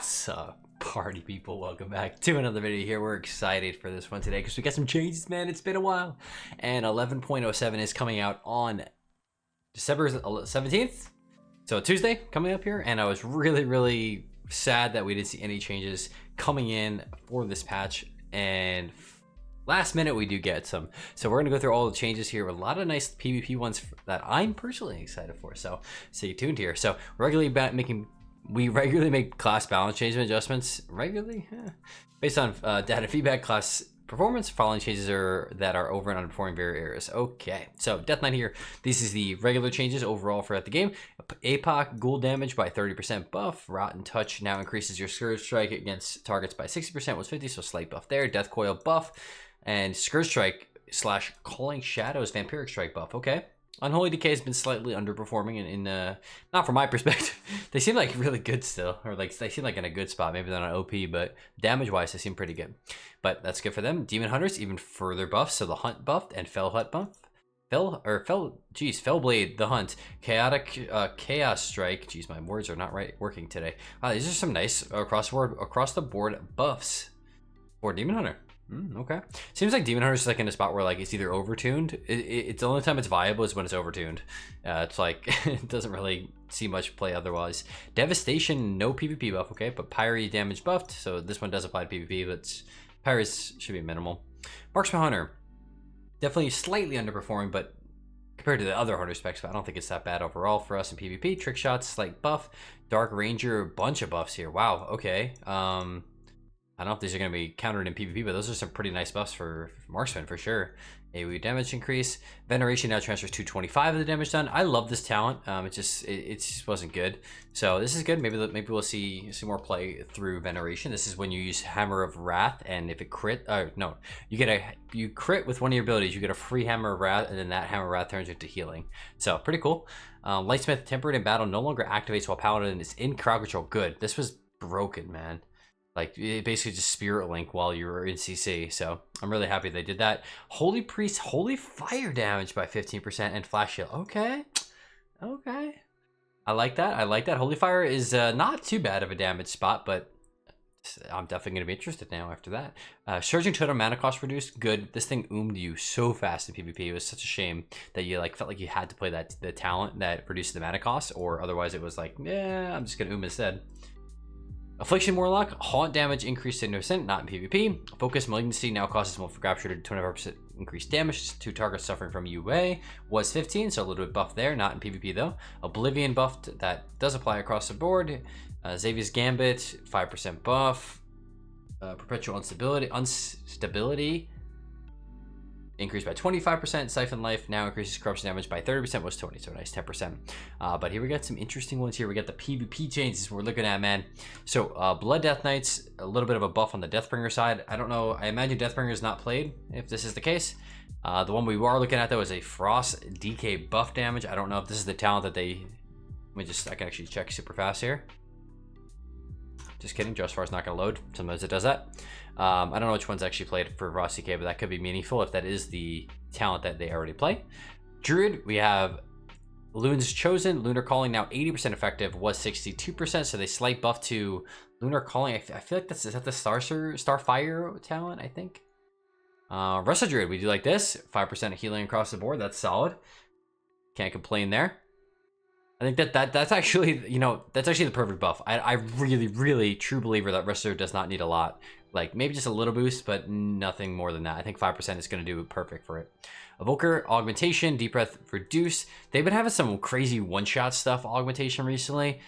What's up, party people? Welcome back to another video here. We're excited for this one today because we got some changes, man. It's been a while. And 11.07 is coming out on December 17th. So Tuesday coming up here. And I was really sad that we didn't see any changes coming in for this patch. And last minute we do get some. So we're going to go through all the changes here. A lot of nice PvP ones that I'm personally excited for. So stay tuned here. So we regularly make class balance change adjustments based on data feedback. Class performance following changes that are over and underperforming various areas. Okay, so Death Knight here. This is the regular changes overall throughout the game. APOC ghoul damage by 30% buff. Rotten Touch now increases your Scourge Strike against targets by 60%, was 50, so slight buff there. Death Coil buff and Scourge Strike / Calling Shadows Vampiric Strike buff. Okay. Unholy Decay has been slightly underperforming in not from my perspective. They seem like really good still, or like they seem like in a good spot. Maybe they're not OP, but damage wise they seem pretty good. But that's good for them. Demon Hunters even further buffs, so the Hunt buffed and Fell Hut buff. Fellblade the Hunt, Chaotic Chaos Strike. Jeez, my words are not working today. Wow, these are some nice across the board buffs for Demon Hunter. Okay, seems like Demon Hunter is like in a spot where like it's either overtuned. It's the only time it's viable is when it's overtuned. It's like it doesn't really see much play otherwise. Devastation, no PvP buff. Okay, but Pyre damage buffed, so this one does apply to PvP, but Pyre's should be minimal. Marksman Hunter, definitely slightly underperforming, but compared to the other Hunter specs, but I don't think it's that bad overall for us in PvP. Trick Shots, slight buff. Dark Ranger, a bunch of buffs here. Wow. Okay. I don't know if these are going to be countered in PvP, but those are some pretty nice buffs for Marksman for sure. AoE damage increase. Veneration now transfers 225 of the damage done. I love this talent. It just wasn't good. So this is good. Maybe we'll see some more play through Veneration. This is when you use Hammer of Wrath, and if it crit, you crit with one of your abilities, you get a free Hammer of Wrath, and then that Hammer of Wrath turns into healing. So pretty cool. Lightsmith Tempered in battle no longer activates while Paladin is in crowd control. Good. This was broken, man. Like, it basically just Spirit Link while you were in CC. So, I'm really happy they did that. Holy Priest, Holy Fire damage by 15% and Flash Shield. Okay. I like that. Holy Fire is not too bad of a damage spot, but I'm definitely going to be interested now after that. Surging Totem mana cost reduced. Good. This thing oomed you so fast in PvP. It was such a shame that you felt like you had to play the talent that reduced the mana cost, or otherwise it was like, yeah, I'm just going to oom instead. Affliction Warlock, Haunt damage increased to 10%, not in PvP. Focus Malignancy now causes multiple capture to 25% increased damage to targets suffering from UA. Was 15, so a little bit buff there, not in PvP though. Oblivion buffed, that does apply across the board. Xavier's Gambit, 5% buff. Perpetual Unstability increased by 25%. Siphon Life now increases corruption damage by 30%, was 20, so nice 10%. But here we got some interesting ones here. We got the PvP changes we're looking at, man. So Blood Death Knights, a little bit of a buff on the Deathbringer side. I don't know, I imagine Deathbringer is not played if this is the case. The one we are looking at though is a Frost DK buff damage. I don't know if this is the talent that they, I can actually check super fast here. Just kidding, Just Far's not gonna load. Sometimes it does that. I don't know which one's actually played for Frost DK, but that could be meaningful if that is the talent that they already play. Druid, we have Luna's Chosen. Lunar Calling now 80% effective, was 62%, so they slight buff to Lunar Calling. I feel like is that the Starfire talent, I think. Wrestle Druid, we do like this. 5% healing across the board, that's solid. Can't complain there. I think that's actually, that's actually the perfect buff. I really true believer that Wrestler does not need a lot. Like maybe just a little boost, but nothing more than that. I think 5% is going to do perfect for it. Evoker, Augmentation, Deep Breath, Reduce. They've been having some crazy one-shot stuff, Augmentation recently.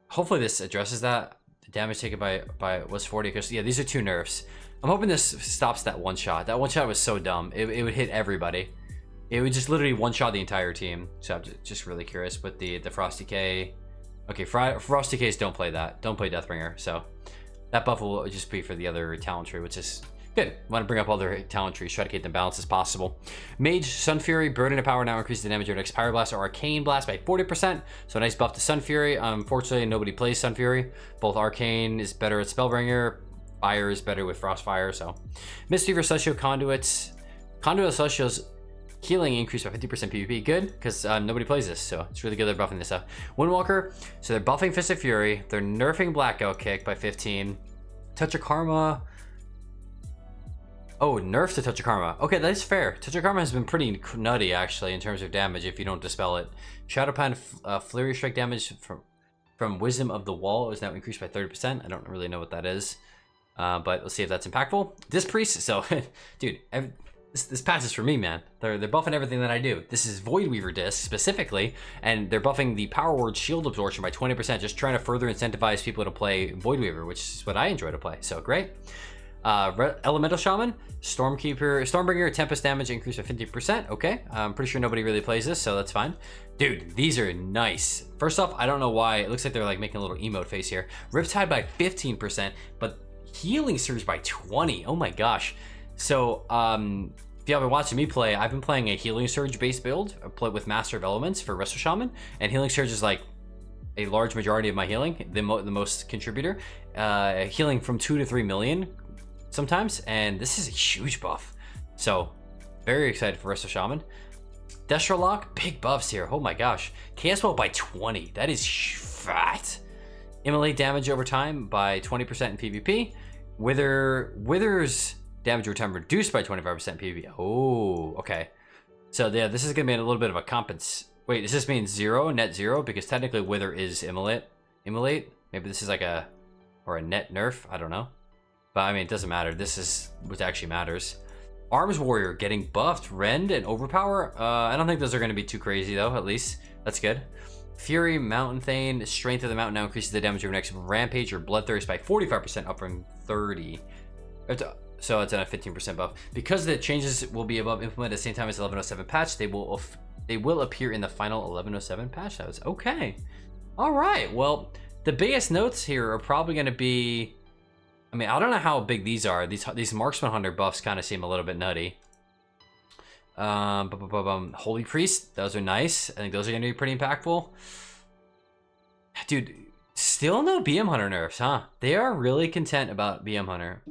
Hopefully this addresses that. The damage taken by was 40, because yeah, these are 2 nerfs. I'm hoping this stops that one-shot. That one-shot was so dumb. It would hit everybody. It would just literally one-shot the entire team. So I'm just really curious with the Frost DK. Okay, Frost DKs don't play that. Don't play Deathbringer. So that buff will just be for the other talent tree, which is good. Want to bring up all their talent trees, try to keep them balanced as possible. Mage, Sun Fury, Burden of Power now increases the damage of next Pyro Blast or Arcane Blast by 40%. So a nice buff to Sun Fury. Unfortunately, nobody plays Sun Fury. Both Arcane is better at Spellbringer. Fire is better with Frostfire. So Mistweaver, Celestial Conduits. Conduit Celestials Healing increased by 50% PvP. Good, because nobody plays this, so it's really good they're buffing this up. Windwalker, so they're buffing Fist of Fury. They're nerfing Blackout Kick by 15. Touch of Karma. Oh, nerf to Touch of Karma. Okay, that's fair. Touch of Karma has been pretty nutty, actually, in terms of damage if you don't dispel it. Shadowpan Flurry Strike damage from Wisdom of the Wall is now increased by 30%. I don't really know what that is, but let's see if that's impactful. This Priest, so, dude, this passes for me, man. They're buffing everything that I do. This is Void Weaver disc specifically, and they're buffing the Power Word Shield Absorption by 20%, just trying to further incentivize people to play Void Weaver, which is what I enjoy to play, so great. Elemental Shaman, Stormbringer, Tempest damage increased by 50%. Okay, I'm pretty sure nobody really plays this, so that's fine. Dude, these are nice. First off, I don't know why. It looks like they're like making a little emote face here. Riptide by 15%, but Healing Surge by 20. Oh my gosh. So, if y'all been watching me play, I've been playing a Healing Surge based build. I play with Master of Elements for Resto Shaman, and Healing Surge is like a large majority of my healing, the most contributor. Healing from 2 to 3 million sometimes, and this is a huge buff. So, very excited for Resto Shaman. Destro Lock, big buffs here. Oh my gosh. Chaos Bolt by 20. That is fat. Immolate damage over time by 20% in PvP. Wither's damage over time reduced by 25% PvP. Oh, okay. So yeah, this is gonna be a little bit of a Wait, does this mean net zero? Because technically Wither is Immolate. Maybe this is like a net nerf. I don't know. But I mean, it doesn't matter. This is what actually matters. Arms Warrior getting buffed, Rend, and Overpower. I don't think those are going to be too crazy, though, at least. That's good. Fury, Mountain Thane, Strength of the Mountain now increases the damage over next Rampage or Bloodthirst by 45%, up from 30. So it's at a 15% buff. Because the changes will be above implemented at the same time as the 1107 patch, they will appear in the final 1107 patch. That was okay. All right. Well, the biggest notes here are probably going to be... I mean, I don't know how big these are. These Marksman Hunter buffs kind of seem a little bit nutty. Holy Priest, those are nice. I think those are going to be pretty impactful. Dude, still no BM Hunter nerfs, huh? They are really content about BM Hunter.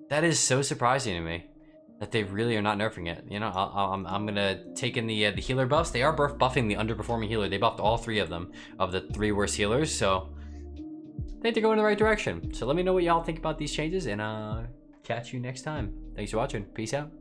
That is so surprising to me that they really are not nerfing it. You know, I'm going to take in the healer buffs. They are buffing the underperforming healer. They buffed all 3 of them, of the 3 worst healers, so... I think they're going in the right direction. So let me know what y'all think about these changes, and catch you next time. Thanks for watching. Peace out.